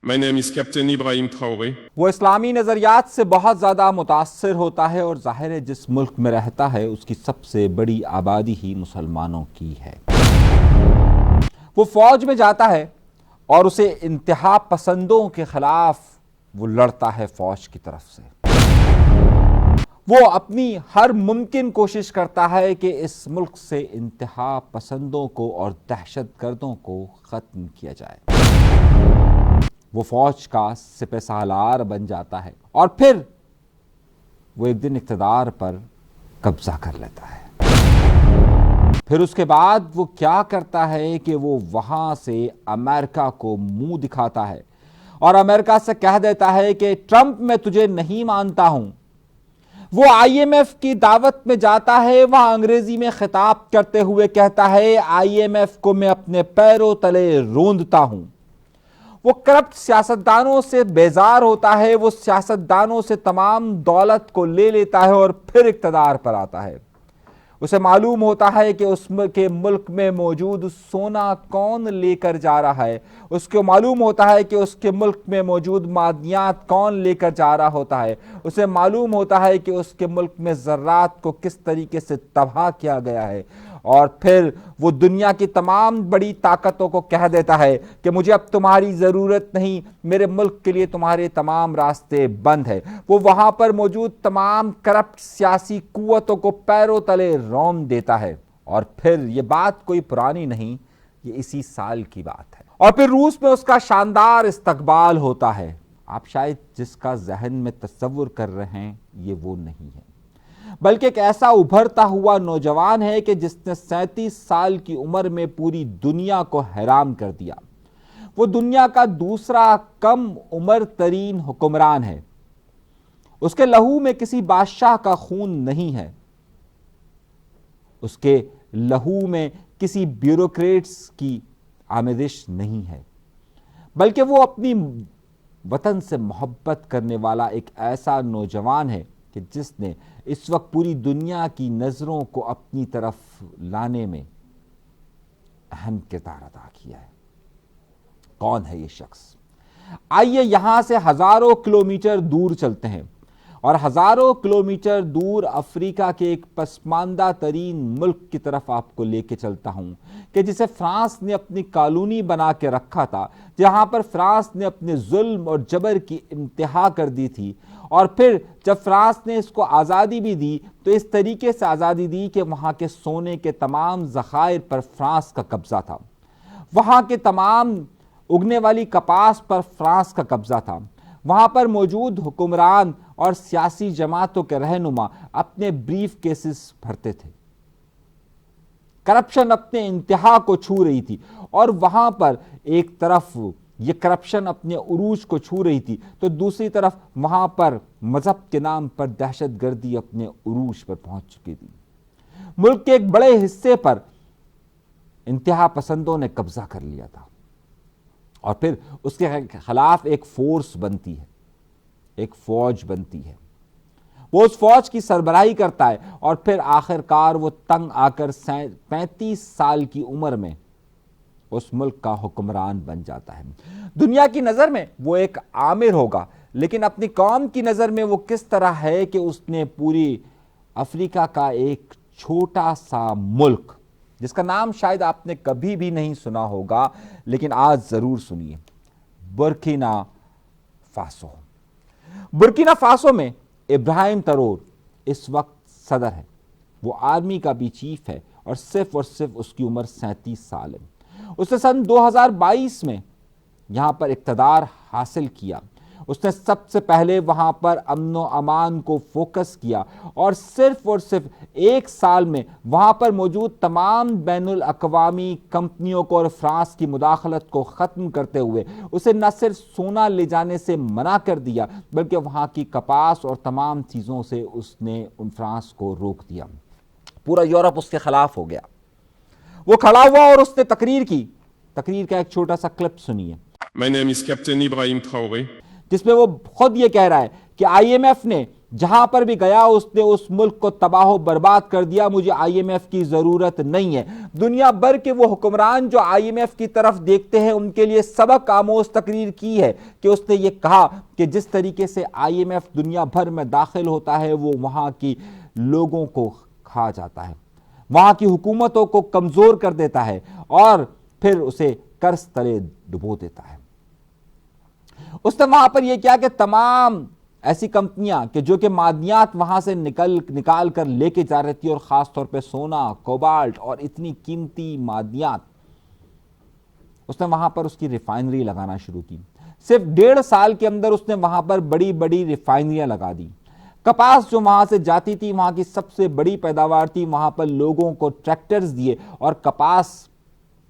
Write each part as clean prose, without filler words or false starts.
My name is Captain Ibrahim Traoré. وہ اسلامی نظریات سے بہت زیادہ متاثر ہوتا ہے اور ظاہر ہے جس ملک میں رہتا ہے اس کی سب سے بڑی آبادی ہی مسلمانوں کی ہے۔ وہ فوج میں جاتا ہے اور اسے انتہا پسندوں کے خلاف وہ لڑتا ہے فوج کی طرف سے۔ وہ اپنی ہر ممکن کوشش کرتا ہے کہ اس ملک سے انتہا پسندوں کو اور دہشت گردوں کو ختم کیا جائے۔ وہ فوج کا سپہ سالار بن جاتا ہے اور پھر وہ ایک دن اقتدار پر قبضہ کر لیتا ہے۔ پھر اس کے بعد وہ کیا کرتا ہے کہ وہ وہاں سے امریکہ کو منہ دکھاتا ہے اور امریکہ سے کہہ دیتا ہے کہ ٹرمپ میں تجھے نہیں مانتا ہوں۔ وہ IMF کی دعوت میں جاتا ہے، وہاں انگریزی میں خطاب کرتے ہوئے کہتا ہے IMF کو میں اپنے پیروں تلے روندتا ہوں۔ وہ کرپٹ سیاستدانوں سے بیزار ہوتا ہے، وہ سیاستدانوں سے تمام دولت کو لے لیتا ہے اور پھر اقتدار پر آتا ہے۔ اسے معلوم ہوتا ہے کہ اس کے ملک میں موجود سونا کون لے کر جا رہا ہے، اس کو معلوم ہوتا ہے کہ اس کے ملک میں موجود معدنیات کون لے کر جا رہا ہوتا ہے، اسے معلوم ہوتا ہے کہ اس کے ملک میں ذرات کو کس طریقے سے تباہ کیا گیا ہے، اور پھر وہ دنیا کی تمام بڑی طاقتوں کو کہہ دیتا ہے کہ مجھے اب تمہاری ضرورت نہیں، میرے ملک کے لیے تمہارے تمام راستے بند ہیں۔ وہ وہاں پر موجود تمام کرپٹ سیاسی قوتوں کو پیروں تلے رون دیتا ہے، اور پھر یہ بات کوئی پرانی نہیں، یہ اسی سال کی بات ہے، اور پھر روس میں اس کا شاندار استقبال ہوتا ہے۔ آپ شاید جس کا ذہن میں تصور کر رہے ہیں یہ وہ نہیں ہے، بلکہ ایک ایسا ابھرتا ہوا نوجوان ہے کہ جس نے 37 سال کی عمر میں پوری دنیا کو حیران کر دیا۔ وہ دنیا کا دوسرا کم عمر ترین حکمران ہے۔ اس کے لہو میں کسی بادشاہ کا خون نہیں ہے، اس کے لہو میں کسی بیوروکریٹس کی آمیزش نہیں ہے، بلکہ وہ اپنی وطن سے محبت کرنے والا ایک ایسا نوجوان ہے کہ جس نے اس وقت پوری دنیا کی نظروں کو اپنی طرف لانے میں اہم کردار ادا کیا ہے۔ کون ہے یہ شخص؟ آئیے یہاں سے ہزاروں کلومیٹر دور چلتے ہیں اور ہزاروں کلومیٹر دور افریقہ کے ایک پسماندہ ترین ملک کی طرف آپ کو لے کے چلتا ہوں کہ جسے فرانس نے اپنی کالونی بنا کے رکھا تھا، جہاں پر فرانس نے اپنے ظلم اور جبر کی انتہا کر دی تھی، اور پھر جب فرانس نے اس کو آزادی بھی دی تو اس طریقے سے آزادی دی کہ وہاں کے سونے کے تمام ذخائر پر فرانس کا قبضہ تھا، وہاں کے تمام اگنے والی کپاس پر فرانس کا قبضہ تھا، وہاں پر موجود حکمران اور سیاسی جماعتوں کے رہنما اپنے بریف کیسز بھرتے تھے۔ کرپشن اپنے انتہا کو چھو رہی تھی، اور وہاں پر ایک طرف یہ کرپشن اپنے عروج کو چھو رہی تھی تو دوسری طرف وہاں پر مذہب کے نام پر دہشت گردی اپنے عروج پر پہنچ چکی تھی۔ ملک کے ایک بڑے حصے پر انتہا پسندوں نے قبضہ کر لیا تھا، اور پھر اس کے خلاف ایک فورس بنتی ہے، ایک فوج بنتی ہے۔ وہ اس فوج کی سربراہی کرتا ہے، اور پھر آخر کار وہ تنگ آ کر 35 سال کی عمر میں اس ملک کا حکمران بن جاتا ہے۔ دنیا کی نظر میں وہ ایک آمر ہوگا، لیکن اپنی قوم کی نظر میں وہ کس طرح ہے کہ اس نے پوری افریقہ کا ایک چھوٹا سا ملک، جس کا نام شاید آپ نے کبھی بھی نہیں سنا ہوگا لیکن آج ضرور سنیے، برکینا فاسو۔ برکینا فاسو میں ابراہیم ترور اس وقت صدر ہے، وہ آرمی کا بھی چیف ہے، اور صرف اس کی عمر 37 سال ہے۔ اس نے سن 2022 میں یہاں پر اقتدار حاصل کیا۔ اس نے سب سے پہلے وہاں پر امن و امان کو فوکس کیا، اور صرف ایک سال میں وہاں پر موجود تمام بین الاقوامی کمپنیوں کو اور فرانس کی مداخلت کو ختم کرتے ہوئے اسے نہ صرف سونا لے جانے سے منع کر دیا بلکہ وہاں کی کپاس اور تمام چیزوں سے اس نے فرانس کو روک دیا۔ پورا یورپ اس کے خلاف ہو گیا۔ وہ کھڑا ہوا اور اس نے تقریر کی۔ تقریر کا ایک چھوٹا سا کلپ سنیے۔ My name is Captain Ibrahim Traoré. جس میں وہ خود یہ کہہ رہا ہے کہ IMF نے جہاں پر بھی گیا اس نے اس ملک کو تباہ و برباد کر دیا. مجھے آئی ایم ایف کی ضرورت نہیں ہے. دنیا بھر کے وہ حکمران جو آئی ایم ایف کی طرف دیکھتے ہیں ان کے لیے سبق آموز تقریر کی ہے کہ اس نے یہ کہا کہ جس طریقے سے آئی ایم ایف دنیا بھر میں داخل ہوتا ہے وہ وہاں کی لوگوں کو کھا جاتا ہے, وہاں کی حکومتوں کو کمزور کر دیتا ہے اور پھر اسے قرض تلے ڈبو دیتا ہے. اس نے وہاں پر یہ کیا کہ تمام ایسی کمپنیاں کہ جو کہ معدنیات وہاں سے نکال کر لے کے جا رہی تھی, اور خاص طور پہ سونا, کوبالٹ اور اتنی قیمتی معدنیات, اس نے وہاں پر اس کی ریفائنری لگانا شروع کی. صرف 1.5 سال کے اندر اس نے وہاں پر بڑی بڑی ریفائنریاں لگا دی. کپاس جو وہاں سے جاتی تھی, وہاں کی سب سے بڑی پیداوار تھی, وہاں پر لوگوں کو ٹریکٹرز دیے اور کپاس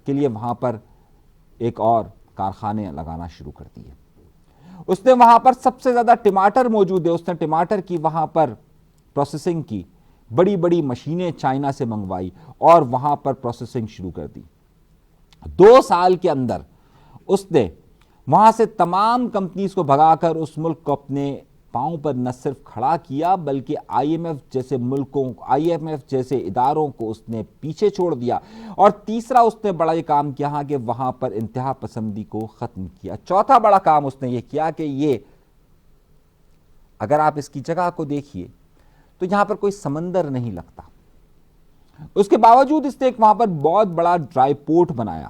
کے لیے وہاں پر ایک اور کارخانے لگانا شروع کر دیے. اس نے وہاں پر سب سے زیادہ ٹماٹر موجود ہے, اس نے ٹماٹر کی وہاں پر پروسیسنگ کی, بڑی بڑی مشینیں چائنا سے منگوائی اور وہاں پر پروسیسنگ شروع کر دی. 2 سال کے اندر اس نے وہاں سے تمام کمپنیز کو بھگا کر اس ملک کو اپنے پاؤں پر نہ صرف کھڑا کیا بلکہ آئی ایم ایف جیسے ملکوں, آئی ایم ایف جیسے اداروں کو اس نے پیچھے چھوڑ دیا. اور تیسرا اس نے بڑا یہ کام کیا کہ وہاں پر انتہا پسندی کو ختم کیا. چوتھا بڑا کام اس نے یہ کیا کہ یہ, اگر آپ اس کی جگہ کو دیکھیے تو یہاں پر کوئی سمندر نہیں لگتا. اس کے باوجود اس نے ایک وہاں پر بہت بڑا ڈرائی پورٹ بنایا.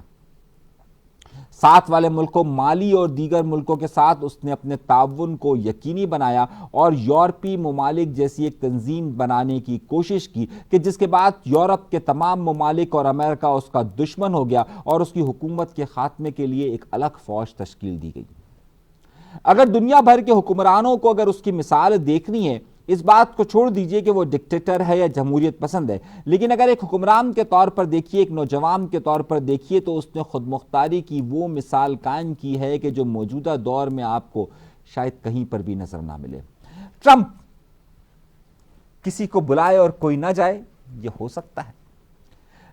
ساتھ والے ملکوں مالی اور دیگر ملکوں کے ساتھ اس نے اپنے تعاون کو یقینی بنایا اور یورپی ممالک جیسی ایک تنظیم بنانے کی کوشش کی کہ جس کے بعد یورپ کے تمام ممالک اور امریکہ اس کا دشمن ہو گیا اور اس کی حکومت کے خاتمے کے لیے ایک الگ فوج تشکیل دی گئی. اگر دنیا بھر کے حکمرانوں کو اگر اس کی مثال دیکھنی ہے, اس بات کو چھوڑ دیجئے کہ وہ ڈکٹیٹر ہے یا جمہوریت پسند ہے, لیکن اگر ایک حکمران کے طور پر دیکھیے, ایک نوجوان کے طور پر دیکھیے, تو اس نے خود مختاری کی وہ مثال قائم کی ہے کہ جو موجودہ دور میں آپ کو شاید کہیں پر بھی نظر نہ ملے. ٹرمپ کسی کو بلائے اور کوئی نہ جائے, یہ ہو سکتا ہے,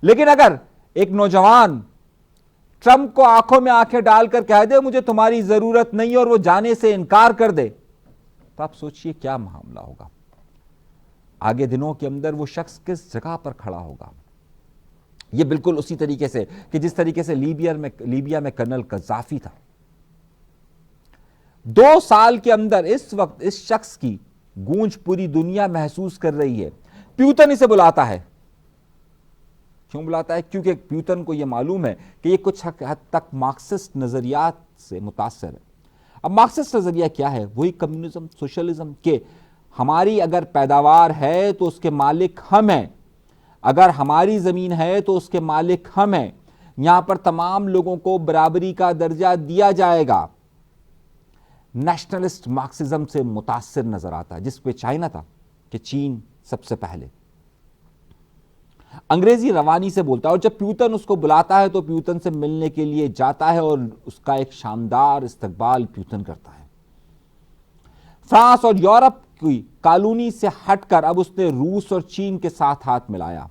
لیکن اگر ایک نوجوان ٹرمپ کو آنکھوں میں آنکھیں ڈال کر کہہ دے مجھے تمہاری ضرورت نہیں اور وہ جانے سے انکار کر دے, تو آپ سوچئے کیا معاملہ ہوگا. آگے دنوں کے اندر وہ شخص کس جگہ پر کھڑا ہوگا. یہ بالکل اسی طریقے سے کہ جس طریقے سے لیبیا میں کرنل قذافی تھا. 2 سال کے اندر اس وقت اس شخص کی گونج پوری دنیا محسوس کر رہی ہے. پیوتن اسے بلاتا ہے. کیوں بلاتا ہے؟ کیونکہ پیوتن کو یہ معلوم ہے کہ یہ کچھ حد تک مارکسسٹ نظریات سے متاثر ہے. اب مارکسسٹ نظریہ کیا ہے؟ وہی کمیونزم, سوشلزم, کہ ہماری اگر پیداوار ہے تو اس کے مالک ہم ہیں, اگر ہماری زمین ہے تو اس کے مالک ہم ہیں, یہاں پر تمام لوگوں کو برابری کا درجہ دیا جائے گا. نیشنلسٹ مارکسزم سے متاثر نظر آتا ہے, جس پہ چائنا تھا کہ چین سب سے پہلے انگریزی روانی سے بولتا ہے. اور جب پیوتن اس کو بلاتا ہے تو پیوتن سے ملنے کے لیے جاتا ہے اور اس کا ایک شاندار استقبال پیوتن کرتا ہے. فرانس اور یورپ کی کالونی سے ہٹ کر اب اس نے روس اور چین کے ساتھ ہاتھ ملایا.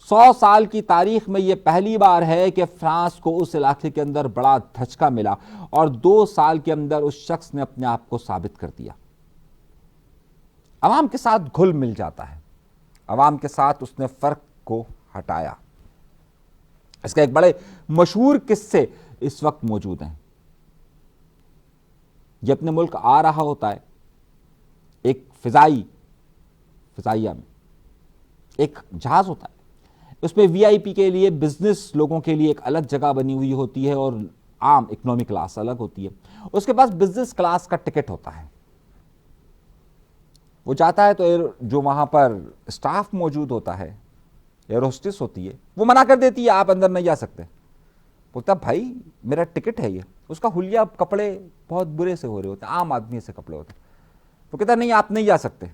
100 سال کی تاریخ میں یہ پہلی بار ہے کہ فرانس کو اس علاقے کے اندر بڑا دھچکا ملا اور 2 سال کے اندر اس شخص نے اپنے آپ کو ثابت کر دیا. عوام کے ساتھ گھل مل جاتا ہے, عوام کے ساتھ اس نے فرق کو ہٹایا. اس کا ایک بڑے مشہور قصے اس وقت موجود ہیں. یہ اپنے ملک آ رہا ہوتا ہے, ایک فضائیہ میں ایک جہاز ہوتا ہے, اس میں وی آئی پی کے لیے, بزنس لوگوں کے لیے ایک الگ جگہ بنی ہوئی ہوتی ہے اور عام اکنامی کلاس الگ ہوتی ہے. اس کے پاس بزنس کلاس کا ٹکٹ ہوتا ہے. وہ جاتا ہے تو جو وہاں پر اسٹاف موجود ہوتا ہے, ایئر ہوسٹس ہوتی ہے, وہ منع کر دیتی ہے آپ اندر نہیں جا سکتے. بولتا بھائی میرا ٹکٹ ہے یہ. اس کا حلیہ کپڑے بہت برے سے ہو رہے ہوتے ہیں, عام آدمی سے کپڑے ہوتے ہیں. وہ کہتا نہیں آپ نہیں جا سکتے.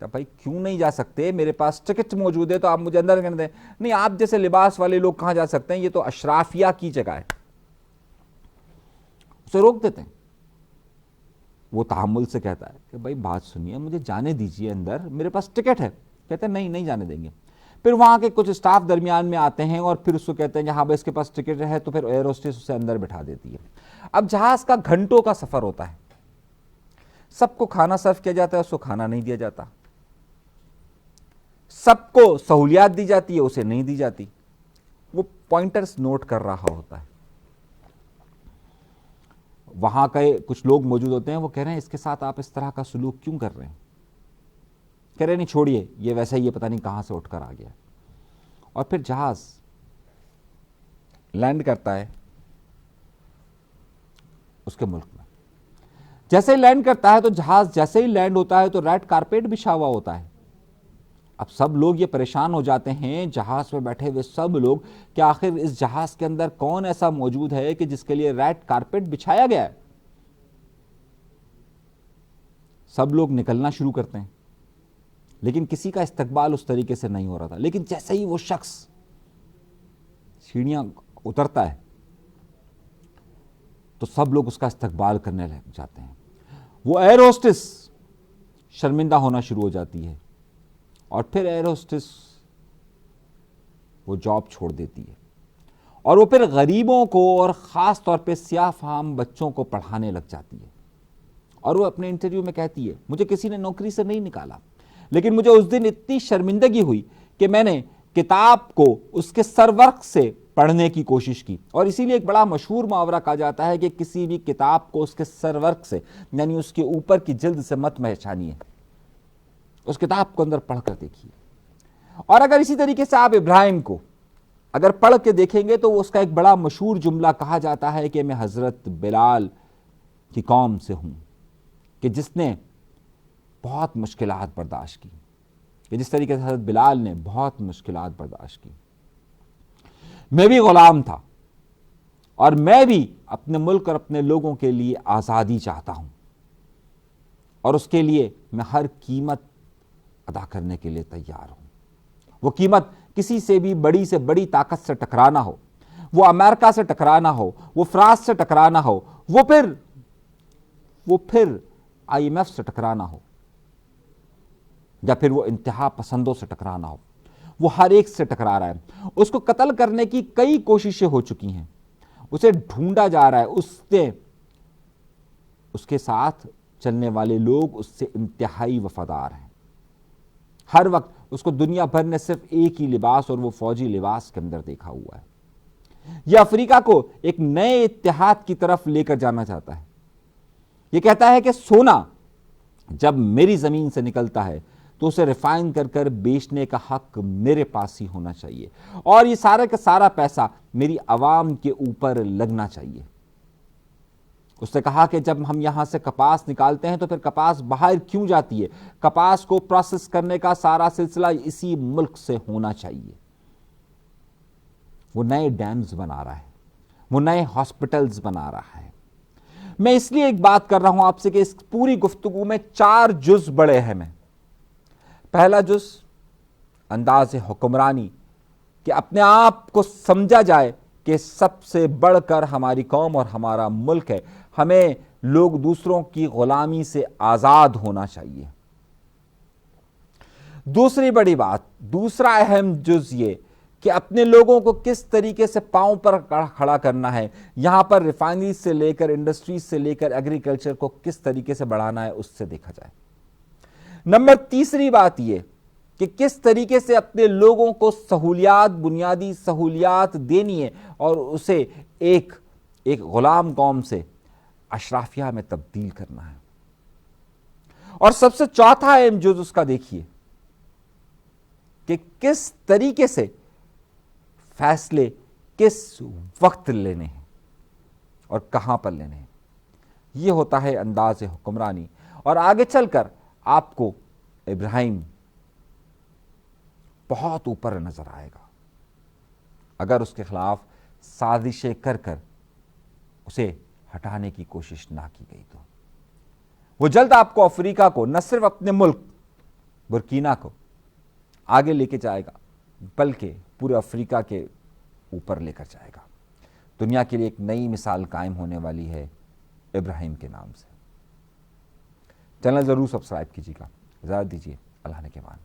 بھائی کیوں نہیں جا سکتے؟ میرے پاس ٹکٹ موجود ہے تو آپ مجھے اندر کرنے دیں. نہیں آپ جیسے لباس والے لوگ کہاں جا سکتے ہیں, یہ تو اشرافیہ کی جگہ ہے. اسے روک دیتے ہیں. وہ تحمل سے کہتا ہے کہ بھائی بات سنیے, مجھے جانے دیجیے اندر, میرے پاس ٹکٹ ہے. کہتے ہیں نہیں جانے دیں گے. پھر وہاں کے کچھ اسٹاف درمیان میں آتے ہیں اور پھر اس کو کہتے ہیں کہ ہاں بھائی اس کے پاس ٹکٹ ہے, تو پھر ایئر ہوسٹس اسے اندر بٹھا دیتی ہے. اب جہاز کا گھنٹوں کا سفر ہوتا ہے. سب کو کھانا سرو کیا جاتا ہے، اس کو کھانا نہیں دیا جاتا، سب کو سہولیات دی جاتی ہے، اسے نہیں دی جاتی، وہ پوائنٹرز نوٹ کر رہا ہوتا ہے۔ وہاں کے کچھ لوگ موجود ہوتے ہیں، وہ کہہ رہے ہیں اس کے ساتھ آپ اس طرح کا سلوک کیوں کر رہے ہیں؟ کہہ رہے نہیں چھوڑیے، یہ ویسا ہی یہ پتہ نہیں کہاں سے اٹھ کر آ گیا۔ اور پھر جہاز لینڈ کرتا ہے اس کے ملک میں، جیسے ہی لینڈ کرتا ہے تو جہاز جیسے ہی لینڈ ہوتا ہے تو ریڈ کارپیٹ بچھا ہوا ہوتا ہے۔ اب سب لوگ یہ پریشان ہو جاتے ہیں، جہاز میں بیٹھے ہوئے سب لوگ، کہ آخر اس جہاز کے اندر کون ایسا موجود ہے کہ جس کے لیے ریڈ کارپیٹ بچھایا گیا ہے؟ سب لوگ نکلنا شروع کرتے ہیں، لیکن کسی کا استقبال اس طریقے سے نہیں ہو رہا تھا۔ لیکن جیسے ہی وہ شخص سیڑھیاں اترتا ہے تو سب لوگ اس کا استقبال کرنے لگ جاتے ہیں۔ وہ ایئر ہوسٹس شرمندہ ہونا شروع ہو جاتی ہے، اور پھر ایئر ہوسٹس وہ جاب چھوڑ دیتی ہے، اور وہ پھر غریبوں کو اور خاص طور پہ سیاہ فام بچوں کو پڑھانے لگ جاتی ہے۔ اور وہ اپنے انٹرویو میں کہتی ہے، مجھے کسی نے نوکری سے نہیں نکالا، لیکن مجھے اس دن اتنی شرمندگی ہوئی کہ میں نے کتاب کو اس کے سرورق سے پڑھنے کی کوشش کی۔ اور اسی لیے ایک بڑا مشہور محاورہ کہا جاتا ہے کہ کسی بھی کتاب کو اس کے سرورق سے، یعنی اس کے اوپر کی جلد سے مت پہچانیے، اس کتاب کو اندر پڑھ کر دیکھیے۔ اور اگر اسی طریقے سے آپ ابراہیم کو اگر پڑھ کے دیکھیں گے تو اس کا ایک بڑا مشہور جملہ کہا جاتا ہے کہ میں حضرت بلال کی قوم سے ہوں، کہ جس نے بہت مشکلات برداشت کی، کہ جس طریقے سے حضرت بلال نے بہت مشکلات برداشت کی۔ میں بھی غلام تھا، اور میں بھی اپنے ملک اور اپنے لوگوں کے لیے آزادی چاہتا ہوں، اور اس کے لیے میں ہر قیمت ادا کرنے کے لیے تیار ہوں۔ وہ قیمت کسی سے بھی بڑی سے بڑی طاقت سے ٹکرانا ہو، وہ امریکہ سے ٹکرانا ہو، وہ فرانس سے ٹکرانا ہو، وہ پھر IMF سے ٹکرانا ہو، یا پھر وہ انتہا پسندوں سے ٹکرانا ہو، وہ ہر ایک سے ٹکرا رہا ہے۔ اس کو قتل کرنے کی کئی کوششیں ہو چکی ہیں، اسے ڈھونڈا جا رہا ہے، اس کے ساتھ چلنے والے لوگ اس سے انتہائی وفادار ہیں۔ ہر وقت اس کو دنیا بھر نے صرف ایک ہی لباس، اور وہ فوجی لباس کے اندر دیکھا ہوا ہے۔ یہ افریقہ کو ایک نئے اتحاد کی طرف لے کر جانا چاہتا ہے۔ یہ کہتا ہے کہ سونا جب میری زمین سے نکلتا ہے تو اسے ریفائن کر کر بیچنے کا حق میرے پاس ہی ہونا چاہیے، اور یہ سارا کا سارا پیسہ میری عوام کے اوپر لگنا چاہیے۔ اس نے کہا کہ جب ہم یہاں سے کپاس نکالتے ہیں تو پھر کپاس باہر کیوں جاتی ہے؟ کپاس کو پروسیس کرنے کا سارا سلسلہ اسی ملک سے ہونا چاہیے۔ وہ نئے ڈیمز بنا رہا ہے، وہ نئے ہاسپٹلز بنا رہا ہے۔ میں اس لیے ایک بات کر رہا ہوں آپ سے کہ اس پوری گفتگو میں 4 جز بڑے اہم ہیں۔ پہلا جز انداز حکمرانی، کہ اپنے آپ کو سمجھا جائے کہ سب سے بڑھ کر ہماری قوم اور ہمارا ملک ہے، ہمیں لوگ دوسروں کی غلامی سے آزاد ہونا چاہیے۔ دوسری بڑی بات، دوسرا اہم جز یہ کہ اپنے لوگوں کو کس طریقے سے پاؤں پر کھڑا کرنا ہے، یہاں پر ریفائنری سے لے کر انڈسٹریز سے لے کر ایگریکلچر کو کس طریقے سے بڑھانا ہے، اس سے دیکھا جائے۔ نمبر تیسری بات یہ کہ کس طریقے سے اپنے لوگوں کو سہولیات، بنیادی سہولیات دینی ہے، اور اسے ایک غلام قوم سے اشرافیہ میں تبدیل کرنا ہے۔ اور سب سے چوتھا اہم جز اس کا دیکھیے کہ کس طریقے سے فیصلے کس وقت لینے ہیں اور کہاں پر لینے ہیں۔ یہ ہوتا ہے انداز حکمرانی، اور آگے چل کر آپ کو ابراہیم بہت اوپر نظر آئے گا اگر اس کے خلاف سازشیں کر کر اسے ہٹانے کی کوشش نہ کی گئی تو۔ وہ جلد آپ کو افریقہ کو، نہ صرف اپنے ملک برکینا کو آگے لے کے جائے گا، بلکہ پورے افریقہ کے اوپر لے کر جائے گا۔ دنیا کے لیے ایک نئی مثال قائم ہونے والی ہے ابراہیم کے نام سے۔ چینل ضرور سبسکرائب کیجیے گا۔ اجازت دیجیے، اللہ نے کے مان۔